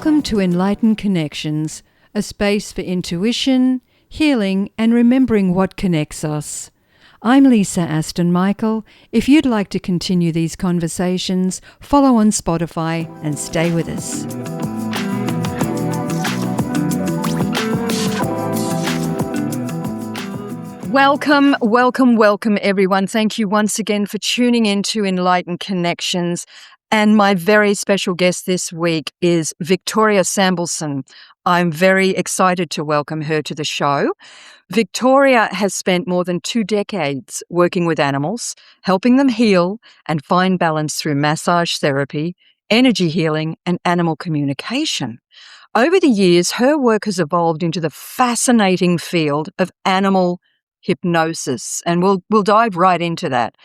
Welcome to Enlightened Connections, a space for intuition, healing, and remembering what connects us. I'm Lisa Aston Michael. If you'd like to continue these conversations, follow on Spotify and stay with us. Welcome everyone. Thank you once again for tuning in to Enlightened Connections. And my very special guest this week is Victoria Sambleson. I'm very excited to welcome her to the show. Victoria has spent more than 2 decades working with animals, helping them heal and find balance through massage therapy, energy healing, and animal communication. Over the years, her work has evolved into the fascinating field of animal hypnosis, and we'll dive right into that,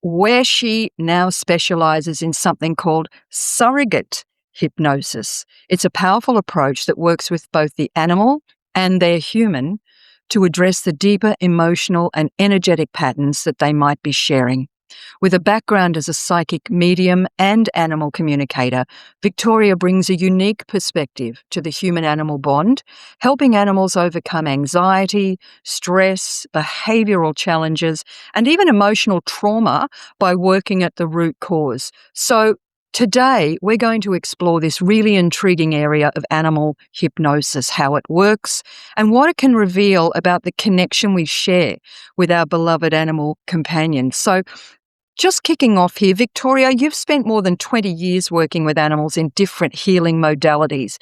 where she now specializes in something called surrogate hypnosis. It's a powerful approach that works with both the animal and their human to address the deeper emotional and energetic patterns that they might be sharing. With a background as a psychic medium and animal communicator, Victoria brings a unique perspective to the human-animal bond, helping animals overcome anxiety, stress, behavioral challenges, and even emotional trauma by working at the root cause. So today, we're going to explore this really intriguing area of animal hypnosis, how it works, and what it can reveal about the connection we share with our beloved animal companions. So just kicking off here, Victoria, you've spent more than 20 years working with animals in different healing modalities.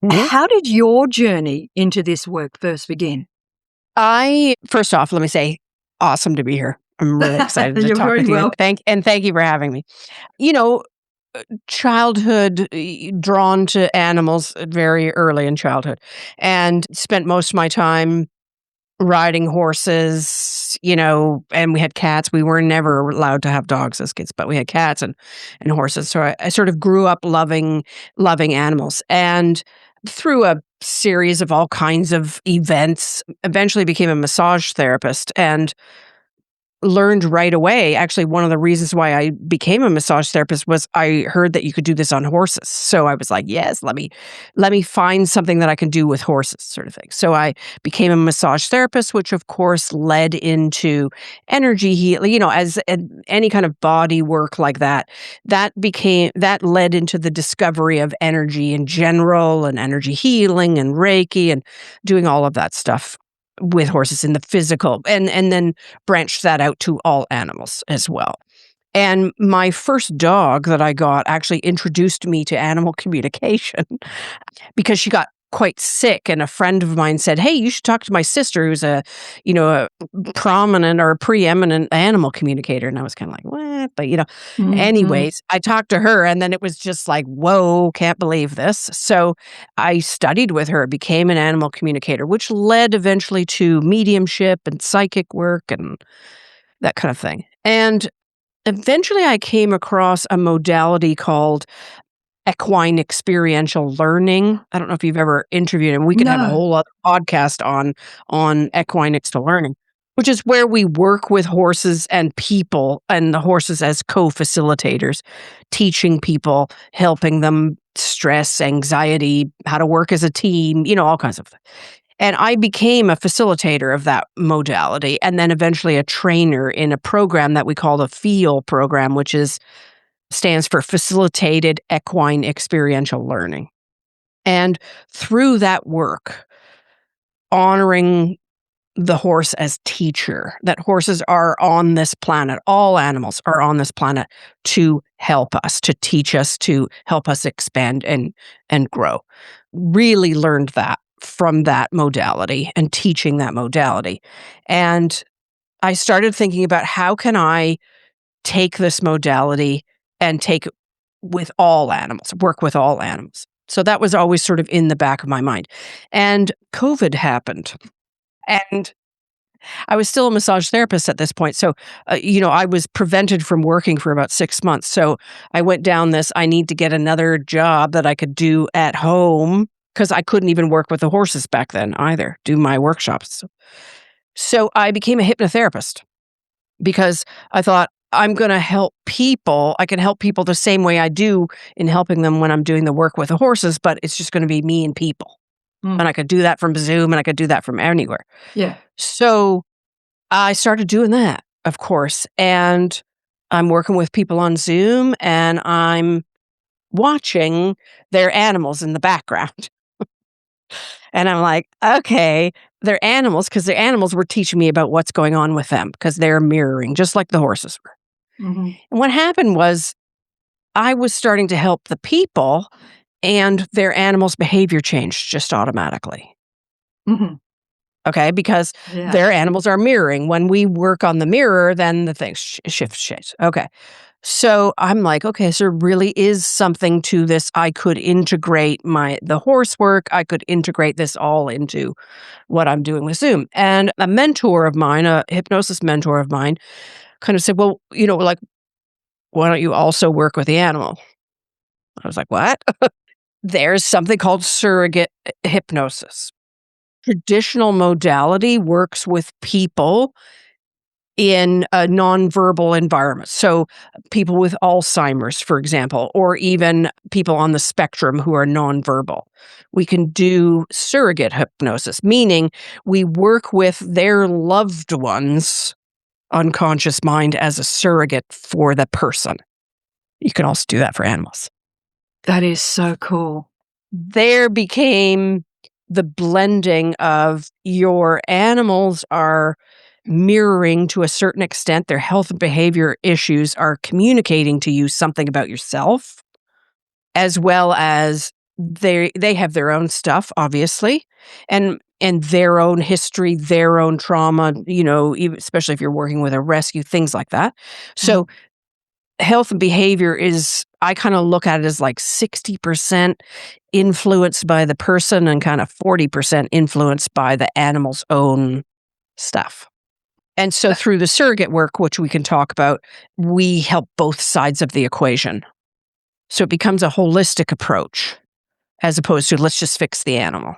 Mm-hmm. How did your journey into this work first begin? First off, let me say, awesome to be here. I'm really excited to talk with you. Thank you for having me. Childhood, drawn to animals very early in childhood, and spent most of my time riding horses, and we had cats. We were never allowed to have dogs as kids, but we had cats and horses. So I sort of grew up loving animals. And through a series of all kinds of events, eventually became a massage therapist and learned right away. Actually, one of the reasons why I became a massage therapist was I heard that you could do this on horses. So I was like, yes, let me find something that I can do with horses, sort of thing. So I became a massage therapist, which of course led into energy healing, as any kind of body work like that. That led into the discovery of energy in general and energy healing and Reiki and doing all of that stuff with horses in the physical, and then branched that out to all animals as well. And my first dog that I got actually introduced me to animal communication because she got quite sick, and a friend of mine said, "Hey, you should talk to my sister who's a prominent or preeminent animal communicator." And I was kind of like, what? But anyways, I talked to her, and then it was just like, whoa, can't believe this. So I studied with her, became an animal communicator, which led eventually to mediumship and psychic work and that kind of thing. And eventually I came across a modality called equine experiential learning. I don't know if you've ever interviewed him. We could have a whole other podcast on equine experiential learning, which is where we work with horses and people, and the horses as co-facilitators, teaching people, helping them stress, anxiety, how to work as a team, all kinds of things. And I became a facilitator of that modality, and then eventually a trainer in a program that we call the FEEL program, which stands for Facilitated Equine Experiential Learning. And through that work, honoring the horse as teacher, that horses are on this planet, all animals are on this planet to help us, to teach us, to help us expand and grow. Really learned that from that modality and teaching that modality. And I started thinking about how can I take this modality and take it with all animals, work with all animals. So that was always sort of in the back of my mind. And COVID happened. And I was still a massage therapist at this point. So, I was prevented from working for about 6 months. So I went down this, I need to get another job that I could do at home, because I couldn't even work with the horses back then either, do my workshops. So I became a hypnotherapist because I thought, I'm going to help people. I can help people the same way I do in helping them when I'm doing the work with the horses, but it's just going to be me and people. Mm. And I could do that from Zoom and I could do that from anywhere. Yeah. So I started doing that, of course. And I'm working with people on Zoom and I'm watching their animals in the background. And I'm like, okay, they're animals because their animals were teaching me about what's going on with them because they're mirroring just like the horses were. Mm-hmm. And what happened was I was starting to help the people and their animals' behavior changed just automatically. Mm-hmm. Okay, because Yeah. their animals are mirroring. When we work on the mirror, then the thing shifts shades. Okay. So I'm like, okay, so there really is something to this. I could integrate the horse work. I could integrate this all into what I'm doing with Zoom. And a mentor of mine, a hypnosis mentor of mine, kind of said, well, like, why don't you also work with the animal? I was like, what? There's something called surrogate hypnosis. Traditional modality works with people in a nonverbal environment. So people with Alzheimer's, for example, or even people on the spectrum who are nonverbal. We can do surrogate hypnosis, meaning we work with their loved ones' unconscious mind as a surrogate for the person. You can also do that for animals. That is so cool. There became the blending of your animals are mirroring to a certain extent their health and behavior issues are communicating to you something about yourself, as well as they have their own stuff, obviously, and their own history, their own trauma, even, especially if you're working with a rescue, things like that. So health and behavior is, I kind of look at it as like 60% influenced by the person and kind of 40% influenced by the animal's own stuff. And so through the surrogate work, which we can talk about, we help both sides of the equation. So it becomes a holistic approach as opposed to let's just fix the animal.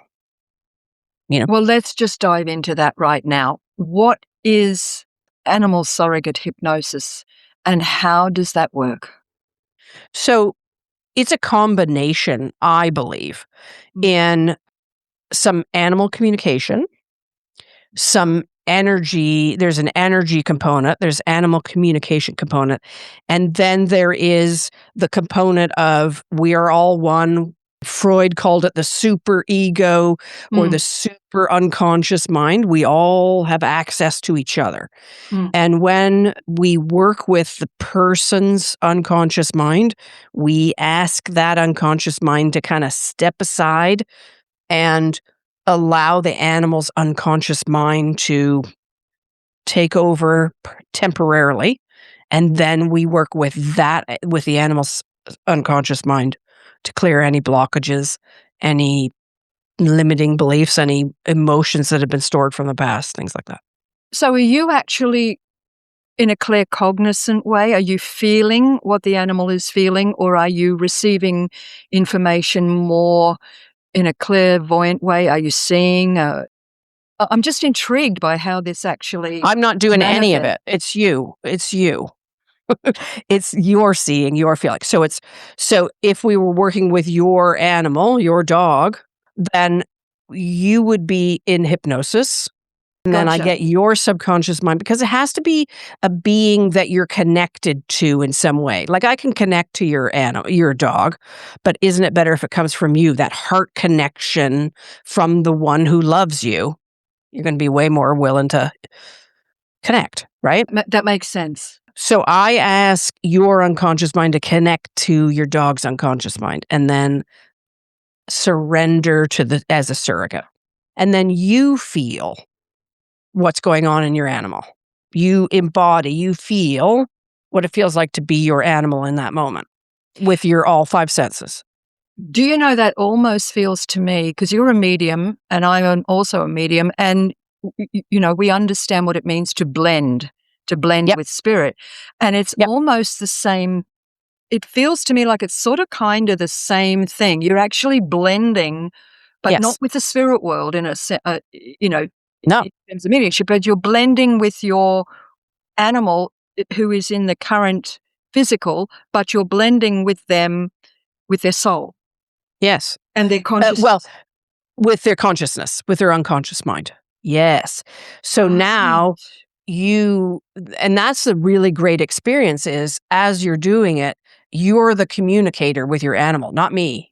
Well, let's just dive into that right now. What is animal surrogate hypnosis and how does that work? So it's a combination, I believe, in some animal communication, some energy. There's an energy component, there's animal communication component, and then there is the component of we are all one. Freud called it the super ego or the super unconscious mind. We all have access to each other. And when we work with the person's unconscious mind, we ask that unconscious mind to kind of step aside and allow the animal's unconscious mind to take over temporarily. And then we work with the animal's unconscious mind to clear any blockages, any limiting beliefs, any emotions that have been stored from the past, things like that. So are you actually in a claircognizant way? Are you feeling what the animal is feeling, or are you receiving information more in a clairvoyant way? Are you seeing? I'm just intrigued by how this actually. I'm not doing any of manifests. it. It's you. It's you. It's your seeing, your feeling. So if we were working with your animal, your dog, then you would be in hypnosis. And then I Gotcha. get your subconscious mind because it has to be a being that you're connected to in some way. Like I can connect to your animal, your dog, but isn't it better if it comes from you? That heart connection from the one who loves you. You're going to be way more willing to connect, right? That makes sense. So I ask your unconscious mind to connect to your dog's unconscious mind and then surrender as a surrogate. And then you feel what's going on in your animal. You embody, you feel what it feels like to be your animal in that moment with your all five senses. Do you know that almost feels to me, because you're a medium and I am also a medium, and we understand what it means to blend Yep. with spirit. And it's Yep. almost the same. It feels to me like it's sort of kind of the same thing. You're actually blending, but not Yes. with the spirit world in No. in terms of mediumship, but you're blending with your animal who is in the current physical, but you're blending with them, with their soul Yes. and their consciousness. Well, with their consciousness, with their unconscious mind. Yes. So now and that's a really great experience is as you're doing it, you're the communicator with your animal, not me.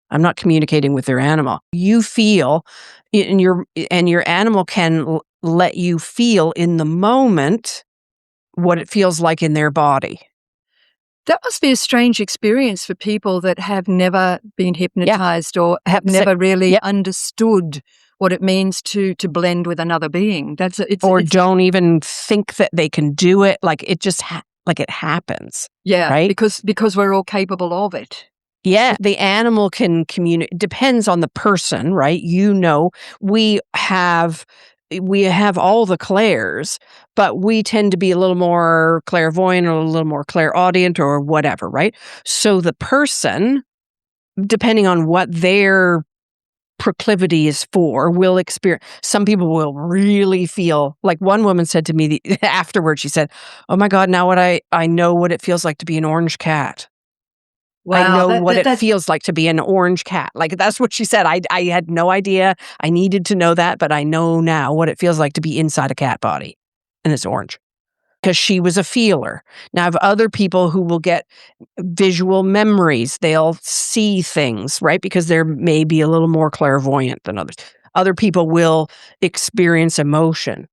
I'm not communicating with their animal. You feel, and your animal can let you feel in the moment what it feels like in their body. That must be a strange experience for people that have never been hypnotized or have never really understood what it means to blend with another being. Or don't even think that they can do it. Like it just like it happens. Yeah, right? Because we're all capable of it. Yeah, the animal can communicate. Depends on the person, right? We have all the clairs, but we tend to be a little more clairvoyant or a little more clairaudient or whatever, right? So the person, depending on what their proclivity is for, will experience. Some people will really feel like one woman said to me afterwards, she said, "Oh my God, now I know what it feels like to be an orange cat. Wow, I know what it feels like to be an orange cat." Like, that's what she said. I had no idea. I needed to know that, but I know now what it feels like to be inside a cat body, and it's orange. Because she was a feeler. Now, I have other people who will get visual memories. They'll see things, right? Because they're maybe a little more clairvoyant than others. Other people will experience emotion.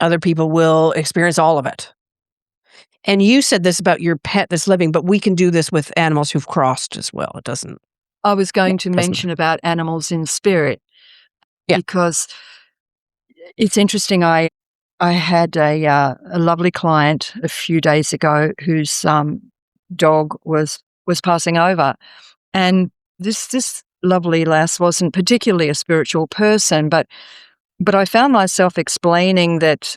Other people will experience all of it. And you said this about your pet that's living, but we can do this with animals who've crossed as well. It doesn't. I was going to mention about animals in spirit because it's interesting. I had a lovely client a few days ago whose dog was passing over, and this lovely lass wasn't particularly a spiritual person, but I found myself explaining that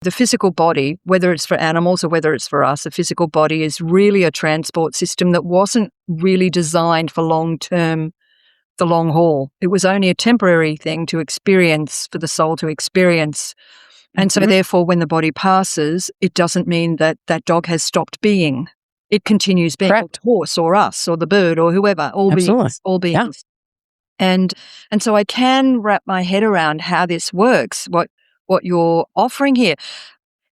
the physical body, whether it's for animals or whether it's for us, the physical body is really a transport system that wasn't really designed for the long haul. It was only a temporary thing to experience, for the soul to experience. And so therefore, when the body passes, it doesn't mean that that dog has stopped being. It continues being, or the horse or us or the bird or whoever, all beings. Yeah. And so I can wrap my head around how this works, what you're offering here.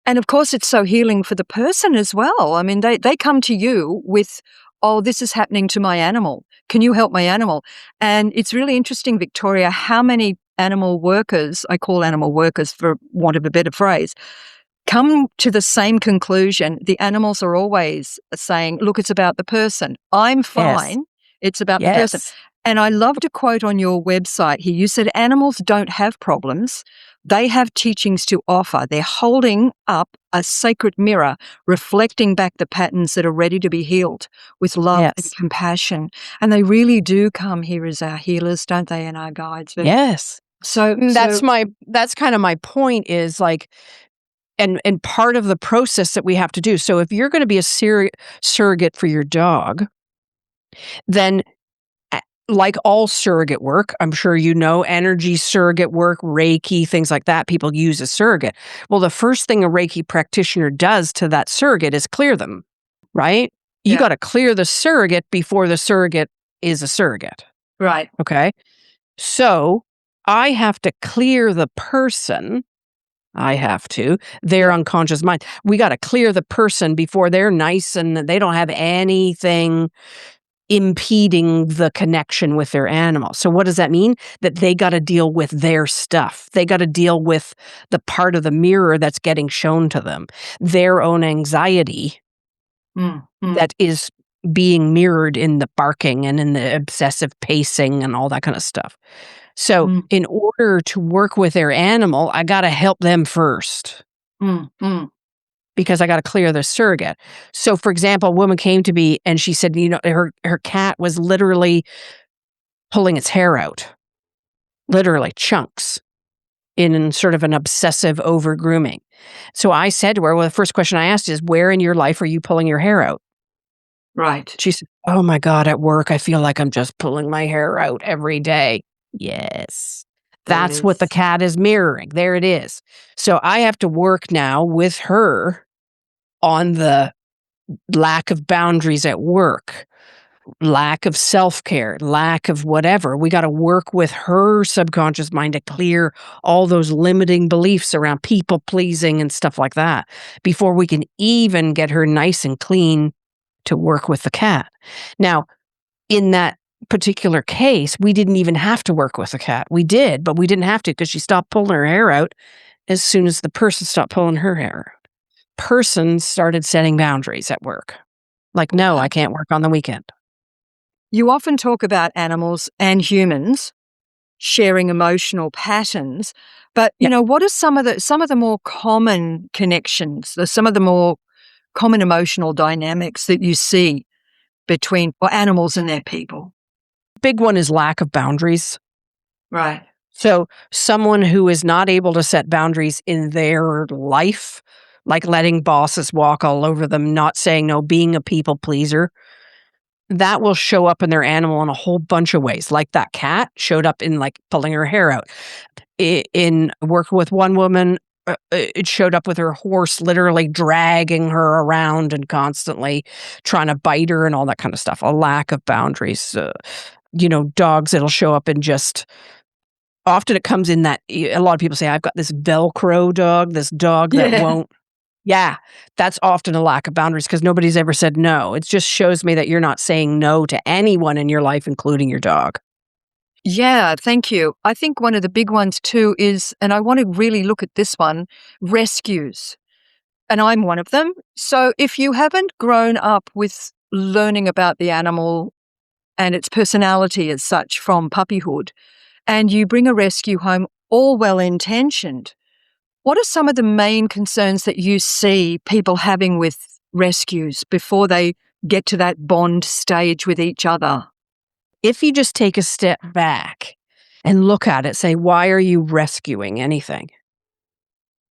And of course, it's so healing for the person as well. I mean, they come to you with, "Oh, this is happening to my animal. Can you help my animal?" And it's really interesting, Victoria, how many animal workers, I call animal workers for want of a better phrase, come to the same conclusion. The animals are always saying, "Look, it's about the person. I'm fine. It's about the person." And I loved a quote on your website here. You said animals don't have problems. They have teachings to offer. They're holding up a sacred mirror, reflecting back the patterns that are ready to be healed with love and compassion. And they really do come here as our healers, don't they, and our guides? So that's kind of my point is like, and part of the process that we have to do. So if you're going to be a surrogate for your dog, then like all surrogate work, I'm sure you know, energy surrogate work, Reiki, things like that, people use a surrogate. Well, the first thing a Reiki practitioner does to that surrogate is clear them, right? You got to clear the surrogate before the surrogate is a surrogate. Right. Okay. So I have to clear the person. Their unconscious mind. We got to clear the person before they're nice and they don't have anything impeding the connection with their animal. So what does that mean? That they got to deal with their stuff. They got to deal with the part of the mirror that's getting shown to them, their own anxiety that is being mirrored in the barking and in the obsessive pacing and all that kind of stuff. So in order to work with their animal, I got to help them first. Because I got to clear the surrogate. So, for example, a woman came to me and she said, her cat was literally pulling its hair out, literally chunks, in sort of an obsessive over grooming. So I said to her, well, the first question I asked is, where in your life are you pulling your hair out? Right. She said, oh my God, at work, I feel like I'm just pulling my hair out every day. Yes. That's what the cat is mirroring. There it is. So I have to work now with her on the lack of boundaries at work, lack of self-care, lack of whatever. We got to work with her subconscious mind to clear all those limiting beliefs around people pleasing and stuff like that before we can even get her nice and clean to work with the cat. Now, in that particular case, we didn't even have to work with the cat. We did, but we didn't have to because she stopped pulling her hair out as soon as the person stopped pulling her hair out. Person started setting boundaries at work. Like, no, I can't work on the weekend. You often talk about animals and humans sharing emotional patterns, but what are some of the more common connections, some of the more common emotional dynamics that you see between animals and their people? Big one is lack of boundaries. Right. So someone who is not able to set boundaries in their life, like letting bosses walk all over them, not saying no, being a people pleaser, that will show up in their animal in a whole bunch of ways. Like that cat showed up in like pulling her hair out. In working with one woman, it showed up with her horse literally dragging her around and constantly trying to bite her and all that kind of stuff. A lack of boundaries. Dogs, it'll show up in just, often it comes in that, a lot of people say, I've got this Velcro dog, this dog that won't. Yeah, that's often a lack of boundaries because nobody's ever said no. It just shows me that you're not saying no to anyone in your life, including your dog. Yeah, thank you. I think one of the big ones too is, and I want to really look at this one, rescues. And I'm one of them. So if you haven't grown up with learning about the animal and its personality as such from puppyhood, and you bring a rescue home, all well-intentioned, what are some of the main concerns that you see people having with rescues before they get to that bond stage with each other? If you just take a step back and look at it, say, why are you rescuing anything?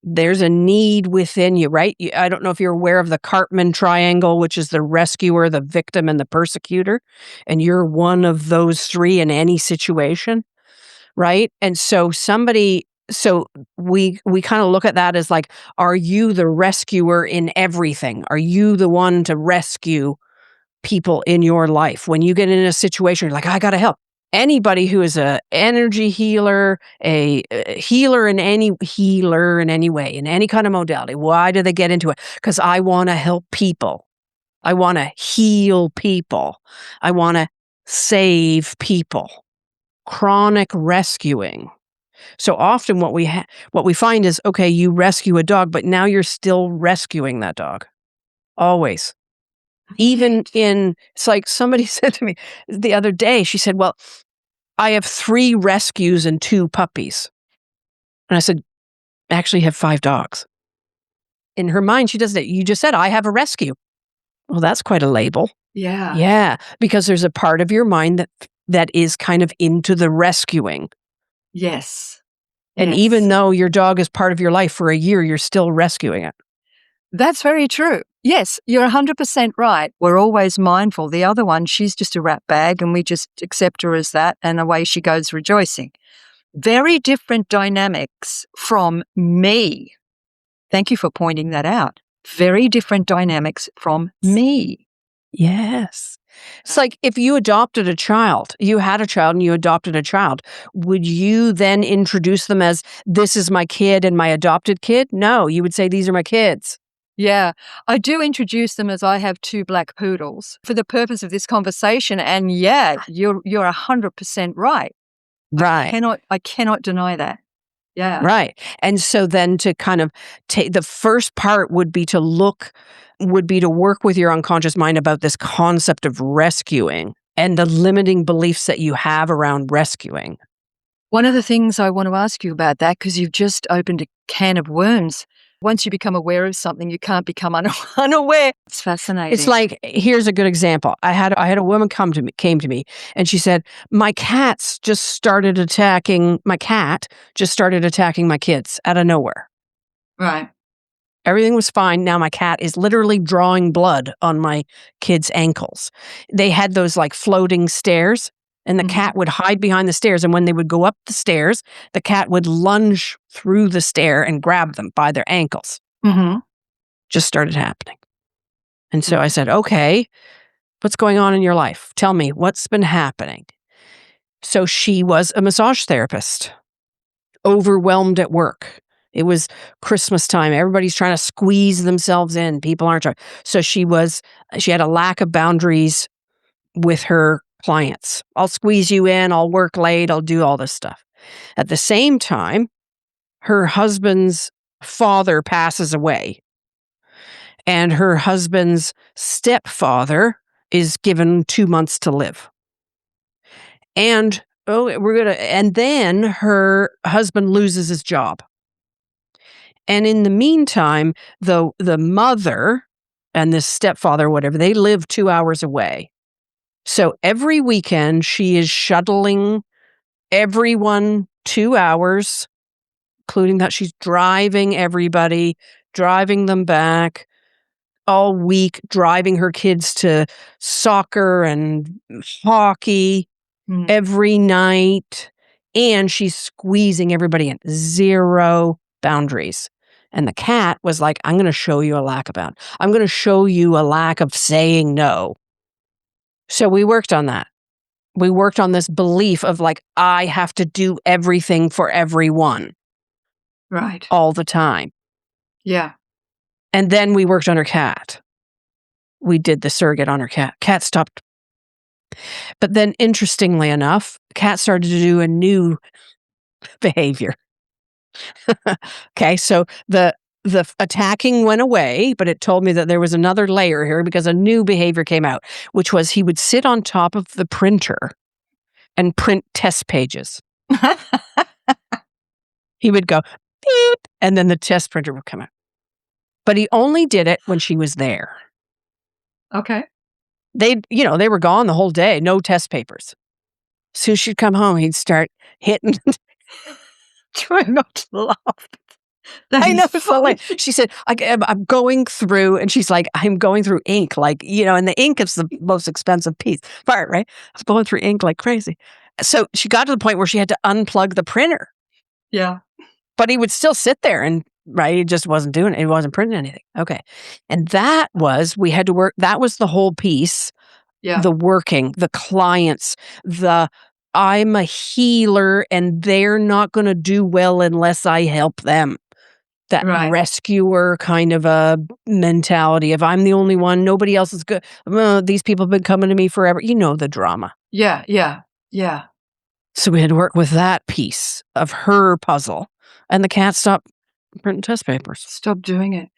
There's a need within you, right? I don't know if you're aware of the Cartman triangle, which is the rescuer, the victim, and the persecutor. And you're one of those three in any situation, right? And so we kind of look at that as like, are you the rescuer in everything? Are you the one to rescue people in your life? When you get in a situation, you're like, I got to help. Anybody who is a energy healer, a healer in any way, in any kind of modality, why do they get into it? Because I want to help people. I want to heal people. I want to save people. Chronic rescuing. So often what we find is, okay, you rescue a dog, but now you're still rescuing that dog. Always. Even it's like somebody said to me the other day, she said, well, I have 3 rescues and 2 puppies. And I said, I actually have 5 dogs. In her mind, she doesn't, you just said, I have a rescue. Well, that's quite a label. Yeah. Yeah, because there's a part of your mind that is kind of into the rescuing. Yes. And even though your dog is part of your life for a year, you're still rescuing it. That's very true. Yes, you're 100% right. We're always mindful. The other one, she's just a rat bag and we just accept her as that and away she goes rejoicing. Very different dynamics from me. Thank you for pointing that out. Very different dynamics from me. Yes. It's like if you adopted a child, you had a child and you adopted a child, would you then introduce them as, this is my kid and my adopted kid? No, you would say, these are my kids. Yeah, I do introduce them as I have 2 black poodles for the purpose of this conversation. And yeah, you're 100% right. Right. I cannot deny that. Yeah. Right. And so then to kind of take the first part would be to work with your unconscious mind about this concept of rescuing and the limiting beliefs that you have around rescuing. One of the things I want to ask you about that, because you've just opened a can of worms. Once you become aware of something, you can't become unaware. It's fascinating. It's like, here's a good example. I had a woman came to me and she said, my cat just started attacking my kids out of nowhere. Right. Everything was fine. Now my cat is literally drawing blood on my kids' ankles. They had those like floating stairs and the cat would hide behind the stairs. And when they would go up the stairs, the cat would lunge through the stair and grab them by their ankles. Mm-hmm. Just started happening. And so I said, okay, what's going on in your life? Tell me, what's been happening? So she was a massage therapist, overwhelmed at work. It was Christmas time. Everybody's trying to squeeze themselves in. People aren't trying. So she had a lack of boundaries with her clients. I'll squeeze you in. I'll work late. I'll do all this stuff. At the same time, her husband's father passes away, and her husband's stepfather is given 2 months to live. And and then her husband loses his job. And in the meantime, the mother and the stepfather, whatever, they live 2 hours away. So every weekend she is shuttling everyone 2 hours, including that she's driving everybody, driving them back all week, driving her kids to soccer and hockey every night. And she's squeezing everybody in. 0 boundaries. And the cat was like, I'm going to show you a lack of boundaries. I'm going to show you a lack of saying no. So we worked on that. We worked on this belief of like, I have to do everything for everyone. Right. All the time. Yeah. And then we worked on her cat. We did the surrogate on her cat. Cat stopped. But then, interestingly enough, cat started to do a new behavior. Okay, so the attacking went away, but it told me that there was another layer here because a new behavior came out, which was he would sit on top of the printer and print test pages. He would go, beep, and then the test printer would come out. But he only did it when she was there. Okay. They were gone the whole day, no test papers. As soon as she'd come home, he'd start hitting. Try not to laugh. I know. So like, she said, I'm going through, and she's like, I'm going through ink, like, and the ink is the most expensive part, right? I was going through ink like crazy. So she got to the point where she had to unplug the printer. Yeah. But he would still sit there and, right, he just wasn't doing it. He wasn't printing anything. Okay. And we had to work. That was the whole piece. Yeah. The working, the clients, I'm a healer and they're not going to do well unless I help them. That rescuer kind of a mentality of I'm the only one, nobody else is good. These people have been coming to me forever. The drama. Yeah. Yeah. Yeah. So we had to work with that piece of her puzzle. And the cat stopped printing test papers. Stop doing it.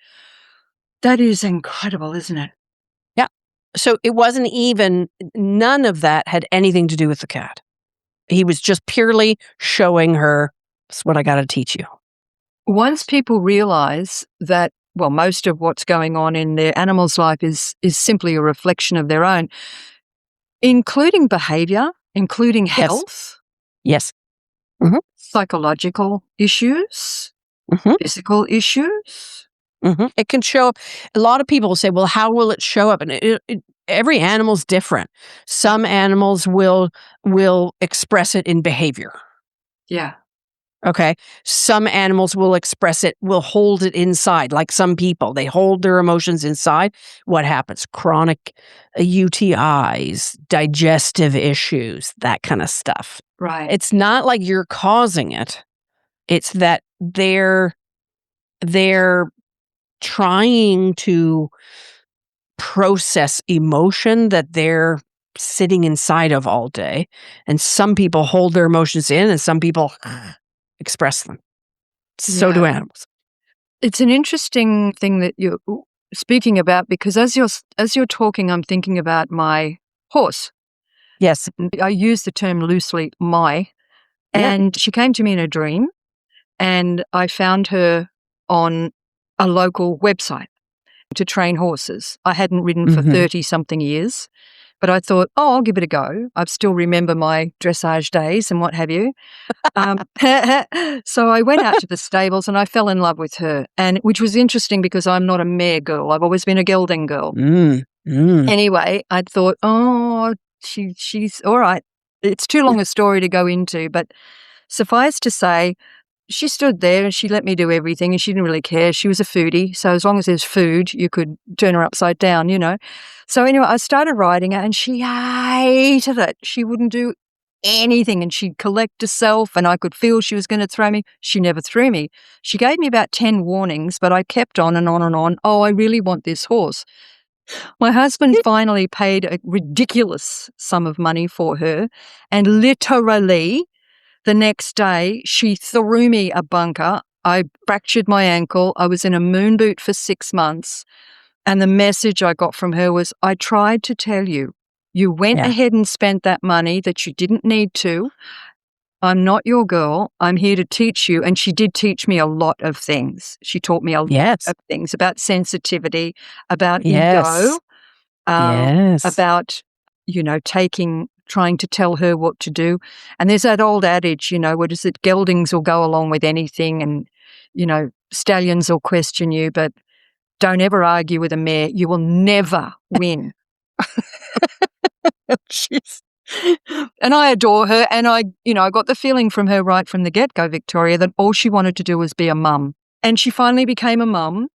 That is incredible, isn't it? Yeah. So it wasn't even, none of that had anything to do with the cat. He was just purely showing her, "This is what I got to teach you." Once people realize that, well, most of what's going on in their animal's life is simply a reflection of their own, including behavior, including health. Yes. Psychological issues, physical issues. It can show up. A lot of people will say, well, how will it show up? And every animal's different. Some animals will express it in behavior. Yeah. Okay. Some animals will express it, will hold it inside. Like some people, they hold their emotions inside. What happens? Chronic UTIs, digestive issues, that kind of stuff. Right. It's not like you're causing it. It's that they're trying to process emotion that they're sitting inside of all day. And some people hold their emotions in and some people express them. So do animals. It's an interesting thing that you're speaking about, because as you're talking, I'm thinking about my horse. Yes. I use the term loosely, and she came to me in a dream, and I found her on a local website to train horses. I hadn't ridden for 30-something years, but I thought, I'll give it a go. I still remember my dressage days and what have you. So I went out to the stables and I fell in love with her, which was interesting because I'm not a mare girl. I've always been a gelding girl. Anyway, I thought, she's all right. It's too long a story to go into, but suffice to say, she stood there and she let me do everything and she didn't really care. She was a foodie. So as long as there's food, you could turn her upside down, you know. So anyway, I started riding her and she hated it. She wouldn't do anything and she'd collect herself and I could feel she was going to throw me. She never threw me. She gave me about 10 warnings, but I kept on and on and on. Oh, I really want this horse. My husband finally paid a ridiculous sum of money for her, and literally the next day she threw me a bunker. I fractured my ankle. I was in a moon boot for 6 months. And the message I got from her was, I tried to tell you, you went ahead and spent that money that you didn't need to. I'm not your girl. I'm here to teach you. And she did teach me a lot of things. She taught me a lot of things about sensitivity, about ego, about, you know, trying to tell her what to do. And there's that old adage, you know, what is it? Geldings will go along with anything and, you know, stallions will question you, but don't ever argue with a mare. You will never win. Jeez. And I adore her. And I got the feeling from her right from the get-go, Victoria, that all she wanted to do was be a mum. And she finally became a mum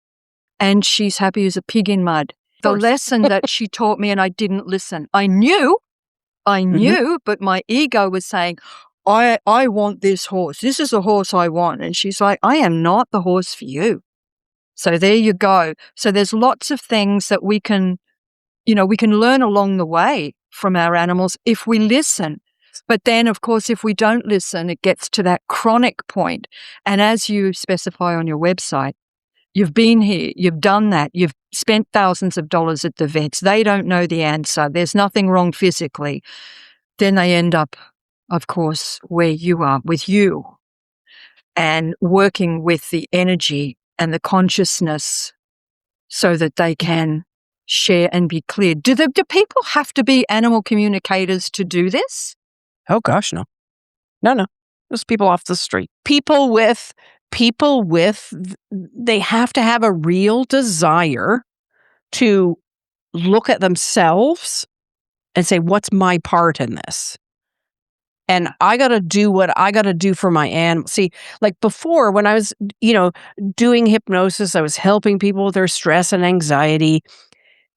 and she's happy as a pig in mud. The lesson that she taught me and I didn't listen. I knew, but my ego was saying, I want this horse. This is the horse I want. And she's like, I am not the horse for you. So there you go. So there's lots of things that we can learn along the way from our animals if we listen. But then, of course, if we don't listen, it gets to that chronic point. And as you specify on your website, you've been here, you've done that, you've spent thousands of dollars at the vets. They don't know the answer. There's nothing wrong physically. Then they end up, of course, where you are with you and working with the energy and the consciousness so that they can share and be clear. Do people have to be animal communicators to do this? Oh gosh, no. No. Those people off the street. People with they have to have a real desire to look at themselves and say, what's my part in this? And I got to do what I got to do for my animal. See, like before when I was, doing hypnosis, I was helping people with their stress and anxiety.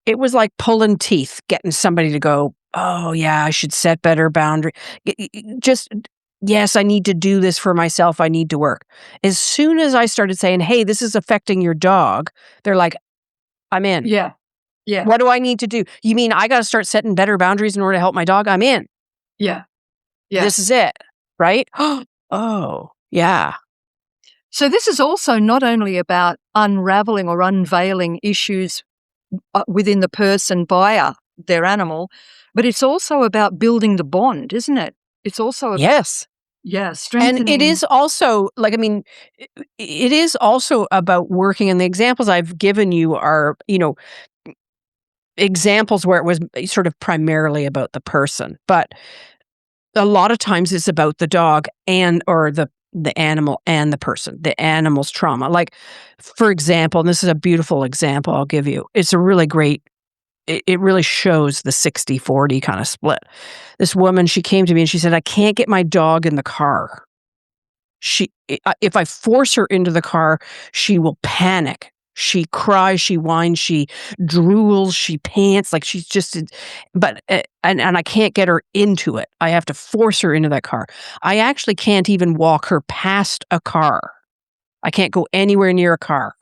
It was like pulling teeth, getting somebody to go, oh yeah, I should set better boundary. Just, yes, I need to do this for myself. I need to work. As soon as I started saying, hey, this is affecting your dog, they're like, I'm in. Yeah. What do I need to do? You mean I got to start setting better boundaries in order to help my dog? I'm in. Yeah. This is it, right? Oh, yeah. So this is also not only about unraveling or unveiling issues within the person via their animal, but it's also about building the bond, isn't it? It's also about, strengthening. And it is also it is also about working. And the examples I've given you are, examples where it was sort of primarily about the person, but a lot of times it's about the dog or the animal and the person, the animal's trauma. Like, for example, and this is a beautiful example I'll give you. It's a really great, it really shows the 60-40 kind of split. This woman, she came to me and she said, I can't get my dog in the car. If I force her into the car, she will panic. She cries, she whines, she drools, she pants, like she's just, and I can't get her into it. I have to force her into that car. I actually can't even walk her past a car. I can't go anywhere near a car.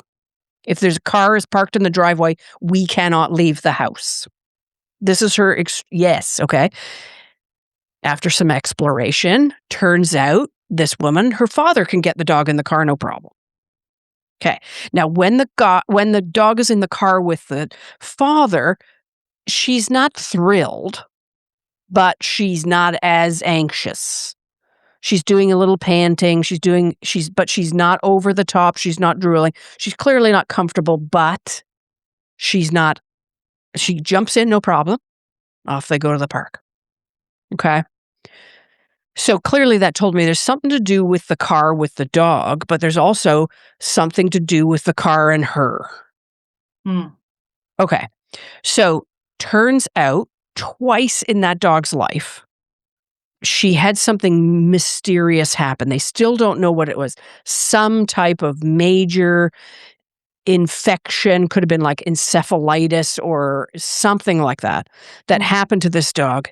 If there's a car is parked in the driveway, we cannot leave the house. This is her, yes, okay. After some exploration, turns out this woman, her father can get the dog in the car, no problem. Okay. Now, when the dog is in the car with the father, she's not thrilled, but she's not as anxious. She's doing a little panting. But she's not over the top. She's not drooling. She's clearly not comfortable, but she jumps in, no problem. Off they go to the park. Okay. So clearly that told me there's something to do with the car with the dog, but there's also something to do with the car and her. Okay. So turns out twice in that dog's life, she had something mysterious happen. They still don't know what it was. Some type of major infection, could have been like encephalitis or something like that, that happened to this dog.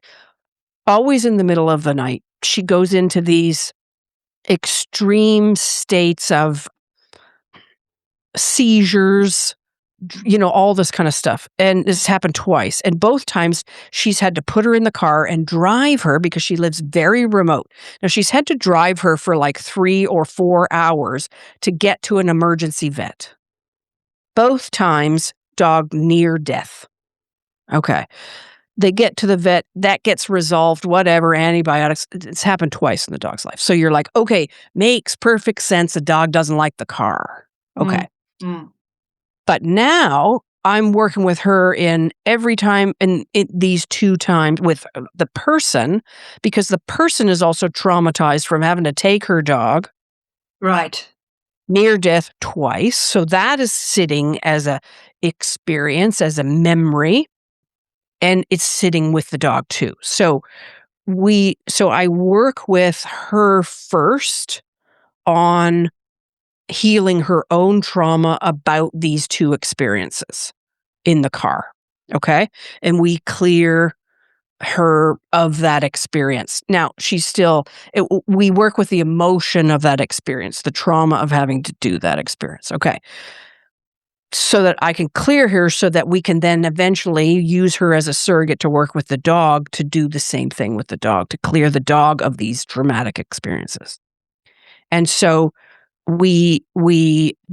Always in the middle of the night, she goes into these extreme states of seizures, all this kind of stuff. And this happened twice. And both times she's had to put her in the car and drive her because she lives very remote. Now she's had to drive her for like 3 or 4 hours to get to an emergency vet. Both times, dog near death. Okay. They get to the vet, that gets resolved, whatever, antibiotics. It's happened twice in the dog's life. So you're like, okay, makes perfect sense. The dog doesn't like the car. Okay. But now I'm working with her in every time, in these 2 times with the person, because the person is also traumatized from having to take her dog. Right. Near death twice. So that is sitting as a experience, as a memory, and it's sitting with the dog too. So I work with her first on healing her own trauma about these 2 experiences in the car. Okay. And we clear her of that experience. Now, we work with the emotion of that experience, the trauma of having to do that experience. Okay. So that I can clear her so that we can then eventually use her as a surrogate to work with the dog to do the same thing with the dog, to clear the dog of these traumatic experiences. And so we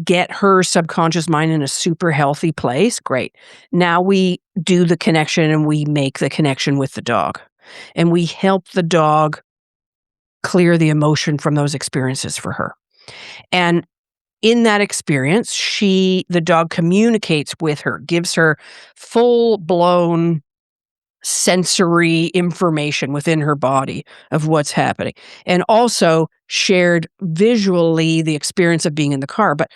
get her subconscious mind in a super healthy place. Great. Now we do the connection and we make the connection with the dog. And we help the dog clear the emotion from those experiences for her. And in that experience, the dog communicates with her, gives her full-blown sensory information within her body of what's happening, and also shared visually the experience of being in the car. But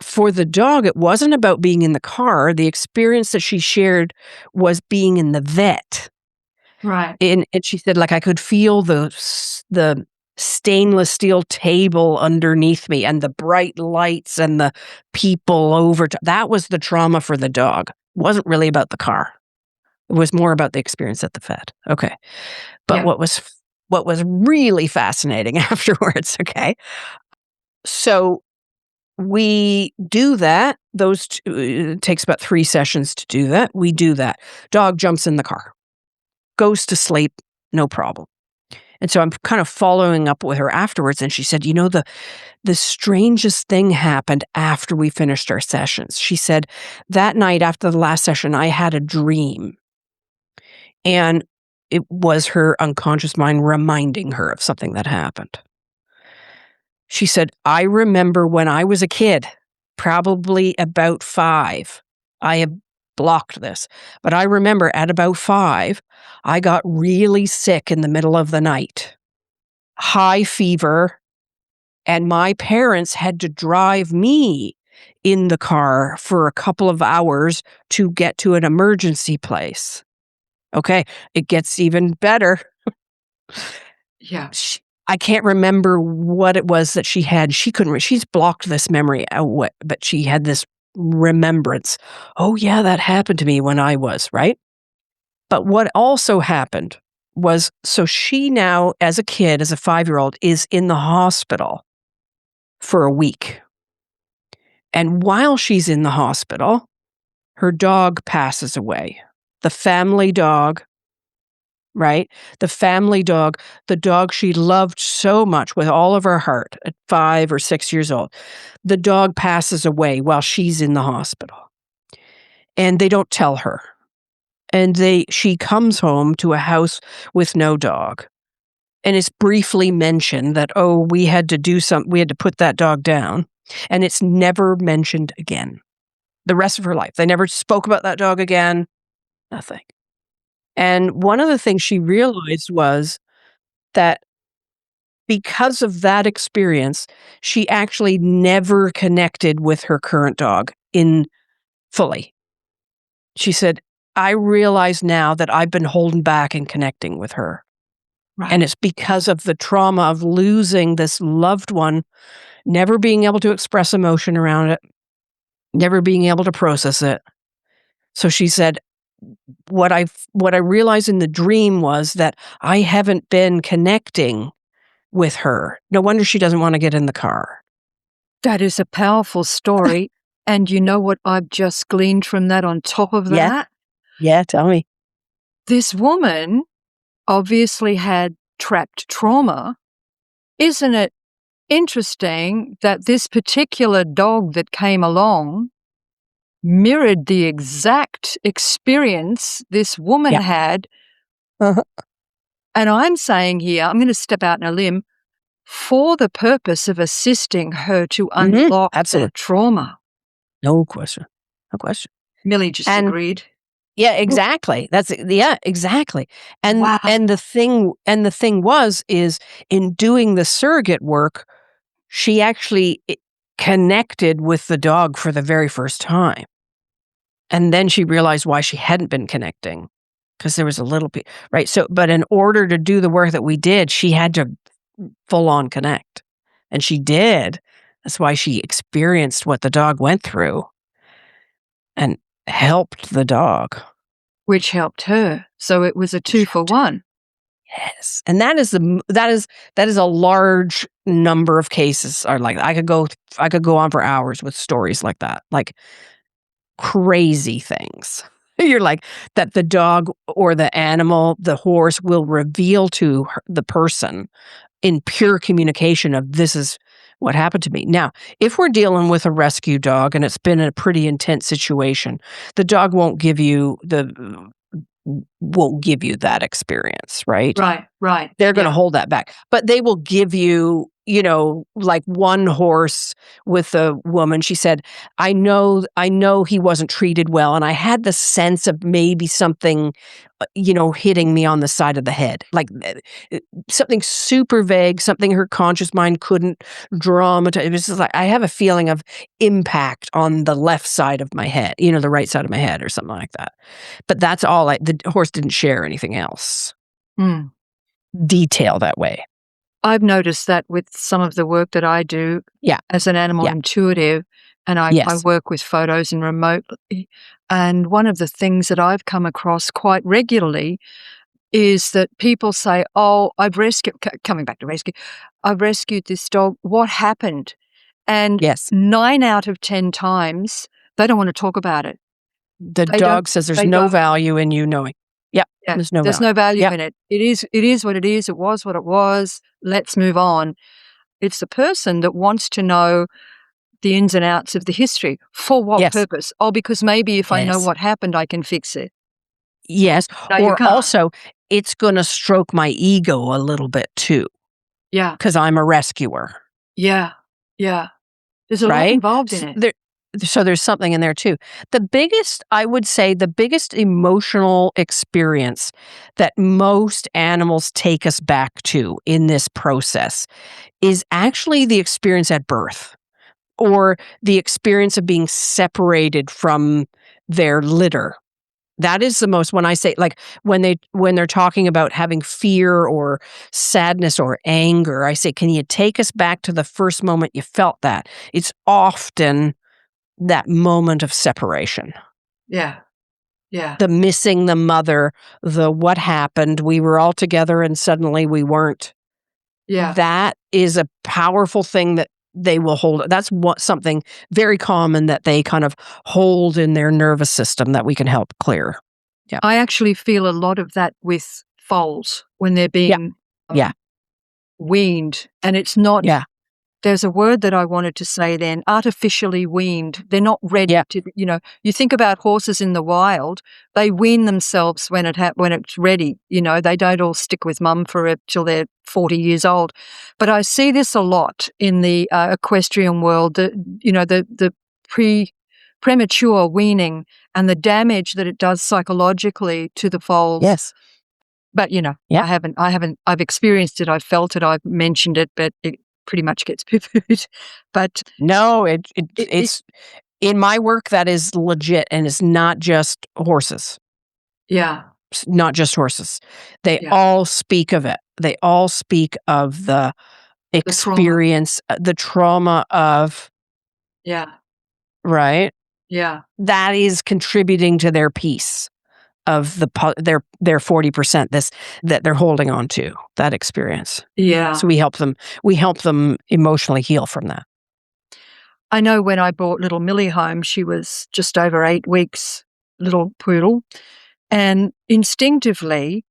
for the dog, it wasn't about being in the car. The experience that she shared was being in the vet. Right. And she said, like, I could feel the stainless steel table underneath me and the bright lights and the people over. That was the trauma for the dog. It wasn't really about the car. It was more about the experience at the vet. Okay. But what was really fascinating afterwards, okay? So we do that. It takes about 3 sessions to do that. We do that. Dog jumps in the car, goes to sleep, no problem. And so I'm kind of following up with her afterwards. And she said, the strangest thing happened after we finished our sessions. She said, that night after the last session, I had a dream. And it was her unconscious mind reminding her of something that happened. She said, I remember when I was a kid, probably about 5. I have blocked this, but I remember at about 5, I got really sick in the middle of the night, high fever, and my parents had to drive me in the car for a couple of hours to get to an emergency place. Okay, it gets even better. Yeah. I can't remember what it was that she had. She's blocked this memory out, but she had this remembrance. Oh yeah, that happened to me when I was, right? But what also happened was, so she now, as a kid, as a 5-year-old, is in the hospital for a week. And while she's in the hospital, her dog passes away. The family dog, right? The family dog, the dog she loved so much with all of her heart at 5 or 6 years old. The dog passes away while she's in the hospital. And they don't tell her. And she comes home to a house with no dog. And it's briefly mentioned that, oh, we had to put that dog down. And it's never mentioned again. The rest of her life. They never spoke about that dog again. Nothing. And one of the things she realized was that because of that experience, she actually never connected with her current dog fully. She said, I realize now that I've been holding back in connecting with her. And it's because of the trauma of losing this loved one, never being able to express emotion around it, never being able to process it. So she said, what I realized in the dream was that I haven't been connecting with her. No wonder she doesn't want to get in the car. That is a powerful story. And you know what I've just gleaned from that on top of Yeah. that? Yeah, tell me. This woman obviously had trapped trauma. Isn't it interesting that this particular dog that came along mirrored the exact experience this woman Yeah. had? Uh-huh. And I'm saying here, I'm going to step out on a limb, for the purpose of assisting her to unlock Absolutely. that trauma. No question. No question. Millie just And agreed. yeah, exactly. Exactly. And Wow. the thing is in doing the surrogate work, she actually connected with the dog for the very first time. And then she realized why she hadn't been connecting, because there was a little bit, right? So, but in order to do the work that we did, she had to full on connect. And she did. That's why she experienced what the dog went through and helped the dog. Which helped her. So it was a 2-for-1. Yes. And that is a large number of cases. Are like I could go on for hours with stories like that. Like crazy things. You're like that the dog or the animal, the horse will reveal to the person in pure communication of this is what happened to me. Now, if we're dealing with a rescue dog and it's been a pretty intense situation, the dog won't give you that experience, right? Right. They're going to hold that back. But they will give you, like one horse with a woman, she said, I know he wasn't treated well. And I had the sense of maybe something, hitting me on the side of the head. Like something super vague, something her conscious mind couldn't dramatize. It was just like, I have a feeling of impact on the left side of my head, the right side of my head or something like that. But that's all the horse didn't share anything else. Detail that way. I've noticed that with some of the work that I do as an animal intuitive, and I work with photos and remotely. And one of the things that I've come across quite regularly is that people say, oh, coming back to rescue, I've rescued this dog. What happened? And 9 out of 10 times, they don't want to talk about it. The dog says there's no value in you knowing. Yeah, there's no value in it. It is what it is. It was what it was. Let's move on. It's the person that wants to know the ins and outs of the history. For what purpose? Oh, because maybe if I know what happened, I can fix it. Yes. No, or also, it's going to stroke my ego a little bit too. Yeah. Because I'm a rescuer. Yeah. There's a lot involved in it. So there's something in there too. I would say the biggest emotional experience that most animals take us back to in this process is actually the experience at birth, or the experience of being separated from their litter. That is the most, when I say, like, when they're talking about having fear or sadness or anger, I say, can you take us back to the first moment you felt that? It's often that moment of separation. Yeah. The missing the mother, the what happened, we were all together and suddenly we weren't. Yeah. That is a powerful thing that they will hold. That's something very common that they kind of hold in their nervous system that we can help clear. Yeah. I actually feel a lot of that with foals when they're being weaned. And it's not, there's a word that I wanted to say then, artificially weaned. They're not ready to, you think about horses in the wild, they wean themselves when it's ready. They don't all stick with mum till they're 40 years old. But I see this a lot in the equestrian world, the premature weaning and the damage that it does psychologically to the foals. Yes. But, I've experienced it, I've felt it, I've mentioned it, but it pretty much gets poo-pooed. But no, it's in my work, that is legit, and it's not just horses. Yeah. not just horses. They Yeah. all speak of it. They all speak of the The trauma. experience, the trauma of, Yeah. right? Yeah. That is contributing to their peace of their 40%, this that they're holding on to, that experience. Yeah. So we help them emotionally heal from that. I know when I brought little Millie home, she was just over 8 weeks, little poodle, and instinctively,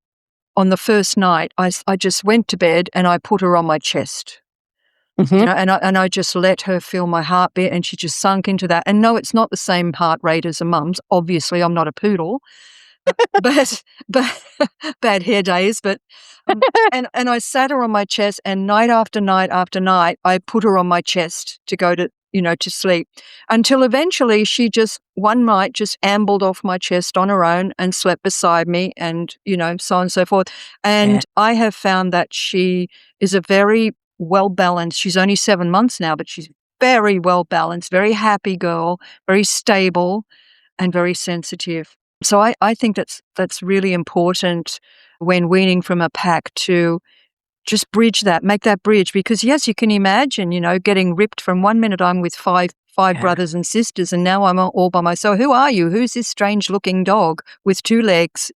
on the first night, I just went to bed and I put her on my chest, Mhm. and I just let her feel my heartbeat, and she just sunk into that. And no, it's not the same heart rate as a mum's. Obviously, I'm not a poodle, but bad hair days. But and I sat her on my chest, and night after night after night, I put her on my chest to go to to sleep, until eventually she just one night just ambled off my chest on her own and slept beside me, and so on and so forth. Yeah. And I have found that she is a very well balanced. She's only 7 months now, but she's very well balanced, very happy girl, very stable, and very sensitive. So I think that's really important when weaning from a pack to just bridge that, make that bridge. Because yes, you can imagine, getting ripped from one minute I'm with five Yeah. brothers and sisters, and now I'm all by myself. Who are you? Who's this strange looking dog with 2 legs?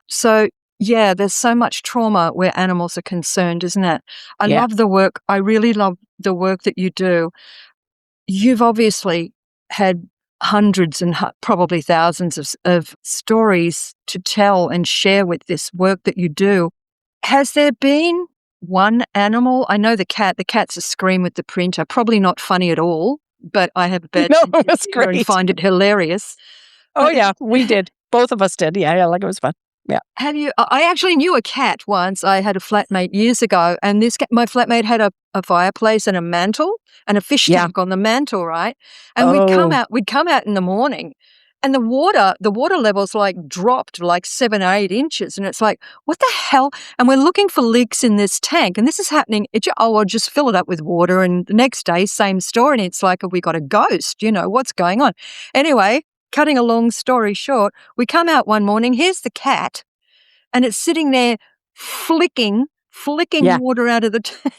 So yeah, there's so much trauma where animals are concerned, isn't it? I Yeah. love the work. I really love the work that you do. You've obviously had hundreds and probably thousands of stories to tell and share with this work that you do. Has there been one animal? I know the cat's a scream with the printer, probably not funny at all, but I have a bad No, sense of that's humor and great. find it hilarious. Oh, But yeah, we did. Both of us did. Yeah, like it was fun. Yeah. have you? I actually knew a cat once. I had a flatmate years ago, and my flatmate had a fireplace and a mantle and a fish Yeah. tank on the mantle, right? And Oh. we'd come out in the morning, and the water levels like dropped like 7 or 8 inches, and it's like, what the hell? And we're looking for leaks in this tank, and this is happening. I'll just fill it up with water, and the next day, same story, and it's like, have we got a ghost? What's going on? Anyway. Cutting a long story short, we come out one morning, here's the cat, and it's sitting there flicking Yeah. water out of the tank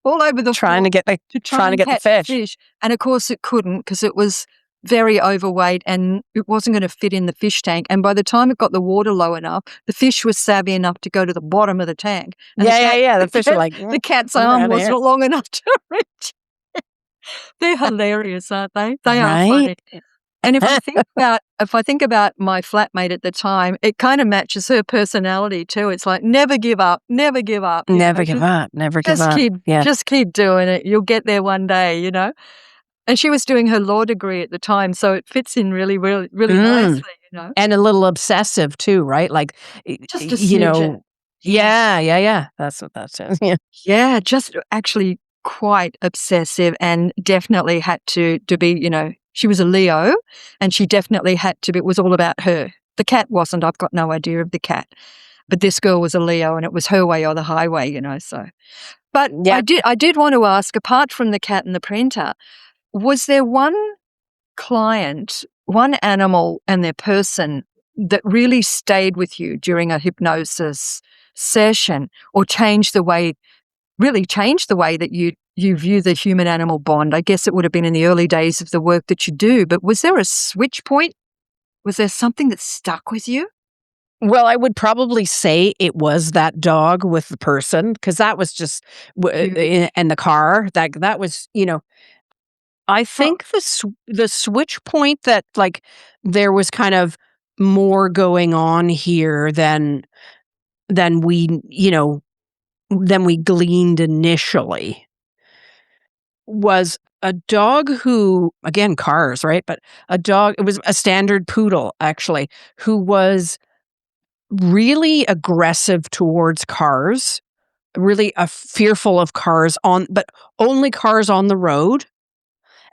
all over the Trying floor to get the to try trying to and get the catch the fish. fish. And of course it couldn't, because it was very overweight and it wasn't going to fit in the fish tank. And by the time it got the water low enough, the fish was savvy enough to go to the bottom of the tank. And Yeah. The fish are like, the cat's "I'm arm outta here." wasn't long enough to reach. They're hilarious, aren't they? They are Right? funny. And if I think about my flatmate at the time, it kind of matches her personality too. It's like, never give up, never give up. Never give up. Never give up. Yeah. Just keep doing it. You'll get there one day. And she was doing her law degree at the time, so it fits in really, really, really nicely. And a little obsessive too, right? Like, Just a smidgen. Yeah. That's what that says. Yeah. Yeah, just actually quite obsessive, and definitely had to be, she was a Leo, and she definitely had to be, it was all about her. The cat wasn't. I've got no idea of the cat. But this girl was a Leo, and it was her way or the highway, so. But Yeah. I did want to ask, apart from the cat and the printer, was there one client, one animal and their person that really stayed with you during a hypnosis session, or really changed the way that you view the human animal bond? I guess it would have been in the early days of the work that you do, but was there a switch point? Was there something that stuck with you? Well, I would probably say it was that dog with the person, because that was just and the car that was, I think the switch point that, like, there was kind of more going on here than we, than we gleaned initially, was a dog who, again, cars, right? But it was a standard poodle, actually, who was really aggressive towards cars, really fearful of cars but only cars on the road,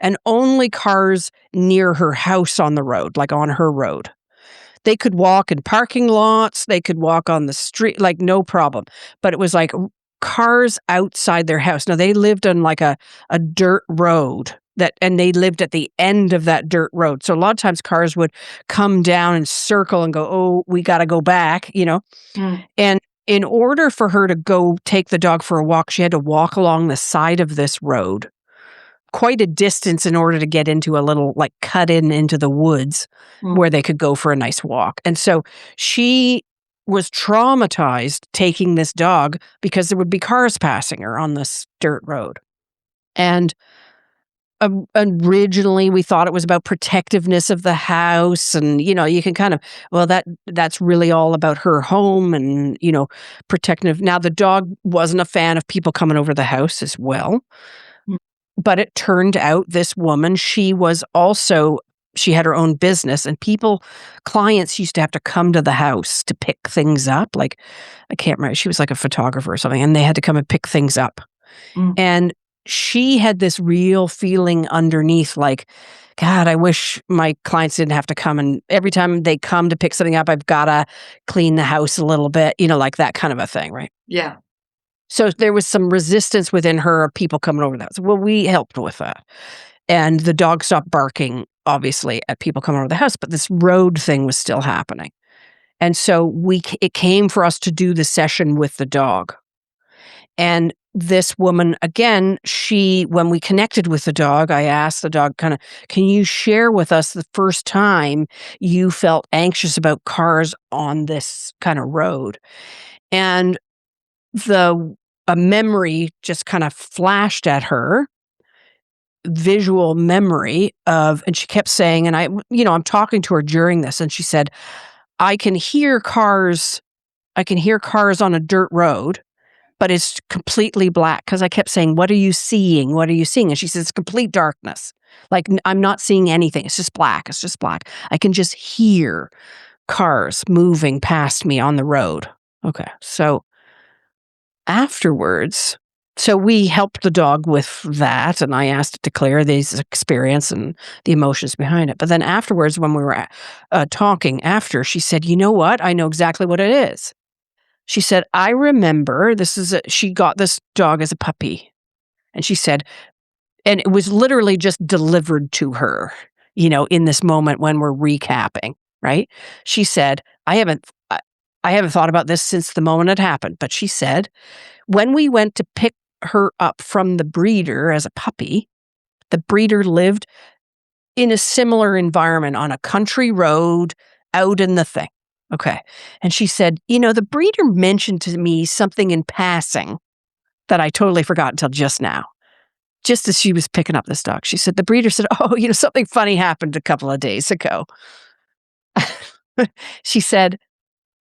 and only cars near her house on the road, like on her road. They could walk in parking lots, they could walk on the street, like no problem. But it was like cars outside their house. Now they lived on like a dirt road, and they lived at the end of that dirt road. So a lot of times cars would come down and circle and go, oh, we got to go back, And in order for her to go take the dog for a walk, she had to walk along the side of this road quite a distance in order to get into a little cut into the woods where they could go for a nice walk. And so she was traumatized taking this dog because there would be cars passing her on this dirt road. And originally we thought it was about protectiveness of the house, and you can kind of, well, that's really all about her home and protective. Now the dog wasn't a fan of people coming over the house as well. But it turned out this woman, she had her own business, and clients used to have to come to the house to pick things up. I can't remember, she was like a photographer or something, and they had to come and pick things up. And she had this real feeling underneath, God, I wish my clients didn't have to come, and every time they come to pick something up, I've got to clean the house a little bit, like that kind of a thing, right? Yeah. So there was some resistance within her of people coming over that. So, well, we helped with that. And the dog stopped barking, obviously, at people coming over the house, but this road thing was still happening. And so it came for us to do the session with the dog. And this woman, again, when we connected with the dog, I asked the dog can you share with us the first time you felt anxious about cars on this kind of road? And a memory just kind of flashed at her, visual memory and she kept saying, and I'm talking to her during this, and she said, I can hear cars on a dirt road, but it's completely black. Because I kept saying, what are you seeing? What are you seeing? And she says, it's complete darkness. I'm not seeing anything. It's just black. It's just black. I can just hear cars moving past me on the road. Okay. So afterwards, we helped the dog with that, and I asked it to clear this experience and the emotions behind it. But then afterwards, when we were talking after, she said, you know what? I know exactly what it is. She said, I remember she got this dog as a puppy. And she said, and it was literally just delivered to her, in this moment when we're recapping, right? She said, I haven't thought about this since the moment it happened. But she said, when we went to pick her up from the breeder as a puppy, the breeder lived in a similar environment on a country road out in the thing. Okay. And she said, the breeder mentioned to me something in passing that I totally forgot until just now. Just as she was picking up this dog, she said, the breeder said, oh, something funny happened a couple of days ago. She said,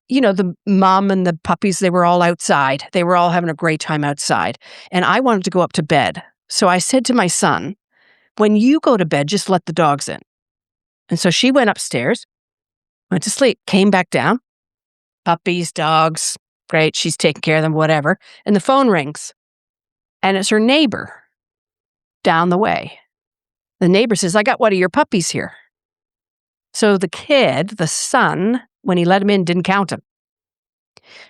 the mom and the puppies, they were all outside. They were all having a great time outside. And I wanted to go up to bed. So I said to my son, when you go to bed, just let the dogs in. And so she went upstairs, went to sleep, came back down. Puppies, dogs, great. She's taking care of them, whatever. And the phone rings. And it's her neighbor down the way. The neighbor says, I got one of your puppies here. So the kid, the son, when he let him in, didn't count him.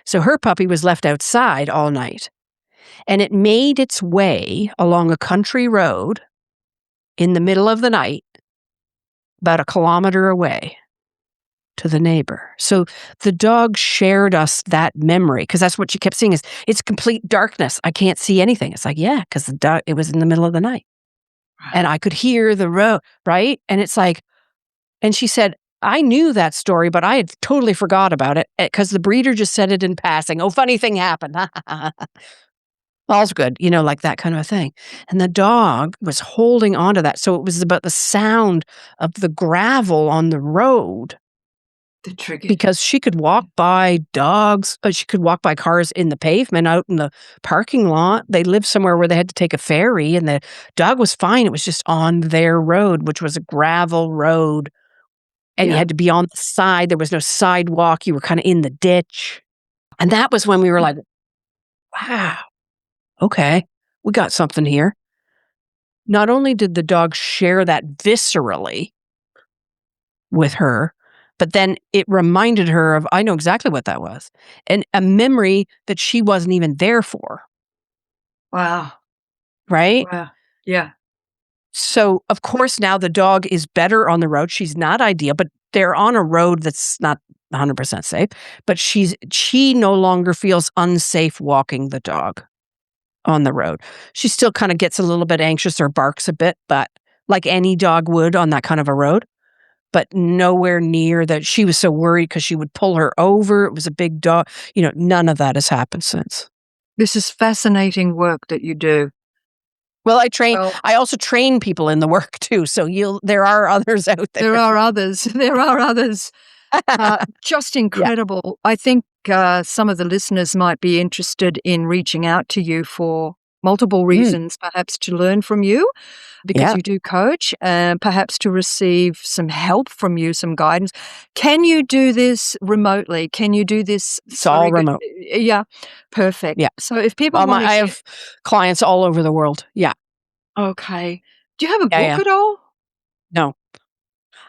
So her puppy was left outside all night. And it made its way along a country road in the middle of the night, about 1 kilometer away, to the neighbor. So the dog shared us that memory, because that's what she kept saying is, it's complete darkness. I can't see anything. It's like, yeah, because it was in the middle of the night. And I could hear the road, right? And it's like, and she said, I knew that story, but I had totally forgot about it because the breeder just said it in passing. Oh, funny thing happened. All's good, like that kind of a thing. And the dog was holding on to that. So it was about the sound of the gravel on the road. Because she could walk by dogs, she could walk by cars in the pavement out in the parking lot. They lived somewhere where they had to take a ferry, and the dog was fine. It was just on their road, which was a gravel road. And you had to be on the side. There was no sidewalk. You were kind of in the ditch. And that was when we were like, wow, okay, we got something here. Not only did the dog share that viscerally with her, but then it reminded her of, I know exactly what that was. And a memory that she wasn't even there for. Wow. Right? Wow. Yeah. So, of course, now the dog is better on the road. She's not ideal, but they're on a road that's not 100% safe. But she no longer feels unsafe walking the dog on the road. She still kind of gets a little bit anxious or barks a bit, but like any dog would on that kind of a road, but nowhere near that. She was so worried because she would pull her over. It was a big dog. None of that has happened since. This is fascinating work that you do. Well, Well, I also train people in the work too. So there are others out there. there are others. There are others. Just Yeah. incredible. I think some of the listeners might be interested in reaching out to you for multiple reasons, perhaps to learn from you because Yeah. you do coach, and perhaps to receive some help from you, some guidance. Can you do this remotely? Can you do this? It's all remote. Yeah, perfect. Yeah. So if people Well, want to I have clients all over the world. Yeah. okay. Do you have a Yeah. book Yeah. at all? No.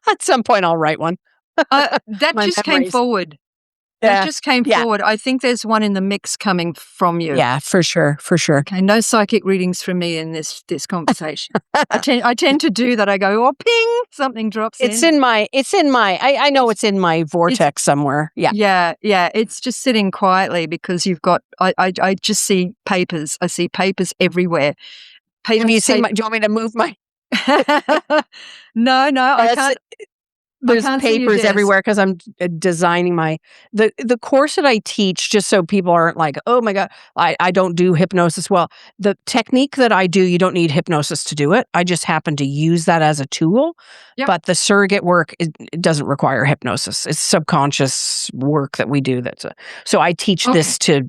At some point, I'll write one. That My just came memories. forward. That Yeah. just came Yeah. forward. I think there's one in the mix coming from you. Yeah, for sure. For sure. Okay, no psychic readings from me in this conversation. I tend to do that. I go, oh, ping, something drops It's in. I know it's in my vortex somewhere. Yeah. Yeah. It's just sitting quietly because you've got. I just see papers. I see papers everywhere. Have you seen do you want me to move my? No, I can't. There's can't see your papers desk. everywhere because I'm designing the course that I teach, just so people aren't like, oh my God, I don't do hypnosis. Well, the technique that I do, you don't need hypnosis to do it. I just happen to use that as a tool. Yep. But the surrogate work, it doesn't require hypnosis. It's subconscious work that we do. So I teach this to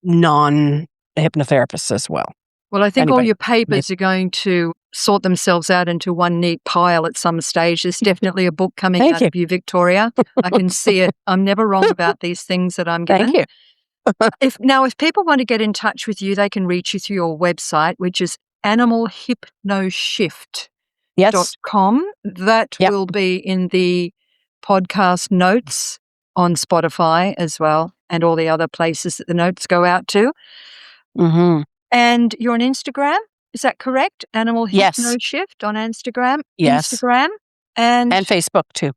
non-hypnotherapists as well. Well, I think all Anybody. your papers are going to sort themselves out into one neat pile at some stage. There's definitely a book coming Thank out you. of you, Victoria. I can see it. I'm never wrong about these things that I'm given. Thank you. If people want to get in touch with you, they can reach you through your website, which is animalhypnoshift.com. Yes. That Yep. will be in the podcast notes on Spotify as well, and all the other places that the notes go out to. Mm-hmm. And you're on Instagram, is that correct? Animal Yes. Hypnoshift on Instagram. Yes. Instagram. And Facebook too.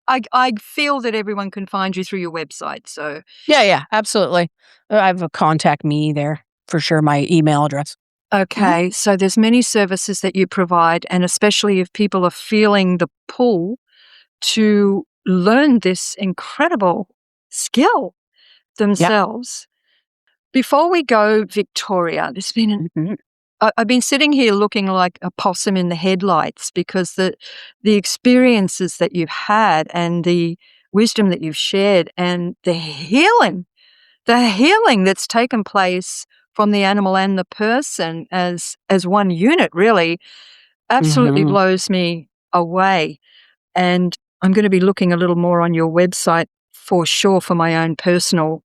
I feel that everyone can find you through your website. So Yeah, absolutely. I have a contact me there for sure, my email address. okay, so there's many services that you provide, and especially if people are feeling the pull to learn this incredible skill themselves. Before we go, Victoria, there's been I've been sitting here looking like a possum in the headlights because the experiences that you've had and the wisdom that you've shared and the healing that's taken place from the animal and the person as one unit really absolutely blows me away. And I'm going to be looking a little more on your website for sure for my own personal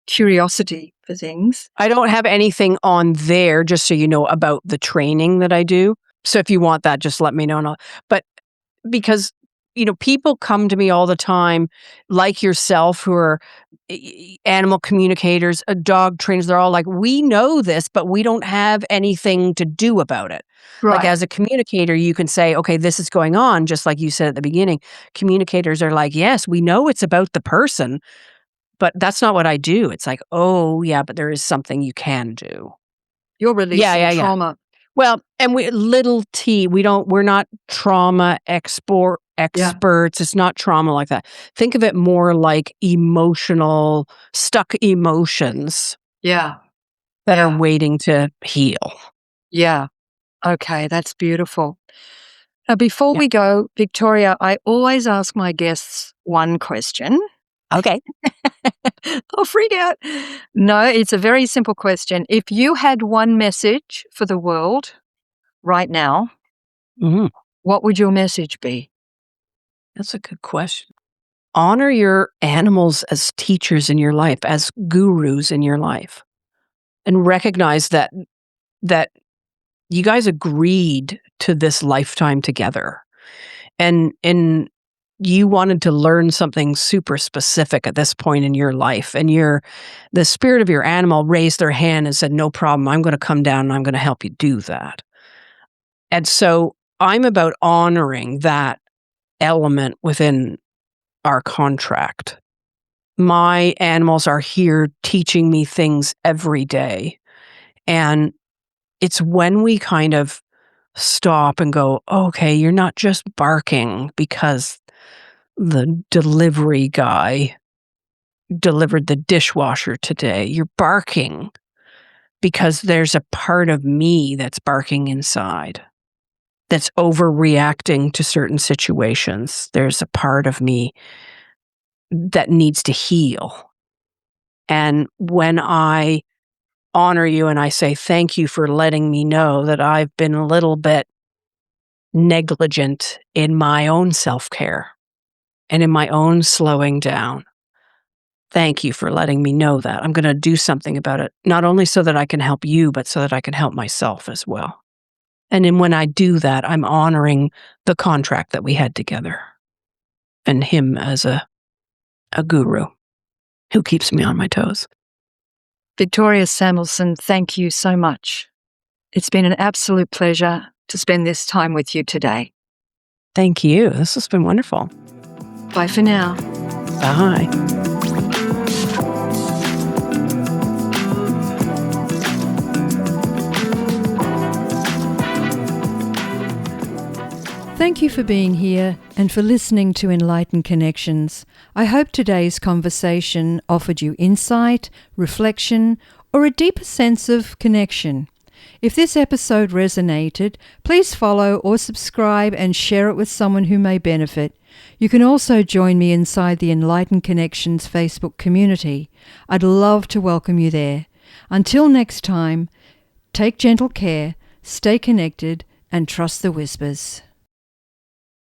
curiosity for things. I don't have anything on there, just so you know, about the training that I do. So if you want that, just let me know. But because, people come to me all the time, like yourself, who are animal communicators, dog trainers. They're all like, we know this, but we don't have anything to do about it. Right. Like as a communicator, you can say, okay, this is going on. Just like you said at the beginning, communicators are like, yes, we know it's about the person. But that's not what I do. It's like, oh, yeah, but there is something you can do. You're releasing trauma. Well, and we're not trauma experts. It's not trauma like that. Think of it more like stuck emotions. Yeah. That are waiting to heal. Yeah. Okay, that's beautiful. Now, before we go, Victoria, I always ask my guests one question. Okay. I'll freak out. No, it's a very simple question. If you had one message for the world right now, what would your message be? That's a good question. Honor your animals as teachers in your life, as gurus in your life, and recognize that you guys agreed to this lifetime together, and you wanted to learn something super specific at this point in your life, and the spirit of your animal raised their hand and said, no problem, I'm going to come down and I'm going to help you do that. And so I'm about honoring that element within our contract. My animals are here teaching me things every day. And it's when we kind of stop and go, okay, you're not just barking because the delivery guy delivered the dishwasher today. You're barking because there's a part of me that's barking inside, that's overreacting to certain situations. There's a part of me that needs to heal. And when I honor you and I say, thank you for letting me know that I've been a little bit negligent in my own self-care and in my own slowing down. Thank you for letting me know that. I'm going to do something about it, not only so that I can help you, but so that I can help myself as well. And then when I do that, I'm honoring the contract that we had together and him as a guru who keeps me on my toes. Victoria Sambleson, thank you so much. It's been an absolute pleasure to spend this time with you today. Thank you. This has been wonderful. Bye for now. Bye. Thank you for being here and for listening to Enlightened Connections. I hope today's conversation offered you insight, reflection, or a deeper sense of connection. If this episode resonated, please follow or subscribe and share it with someone who may benefit. You can also join me inside the Enlightened Connections Facebook community. I'd love to welcome you there. Until next time, take gentle care, stay connected, and trust the whispers.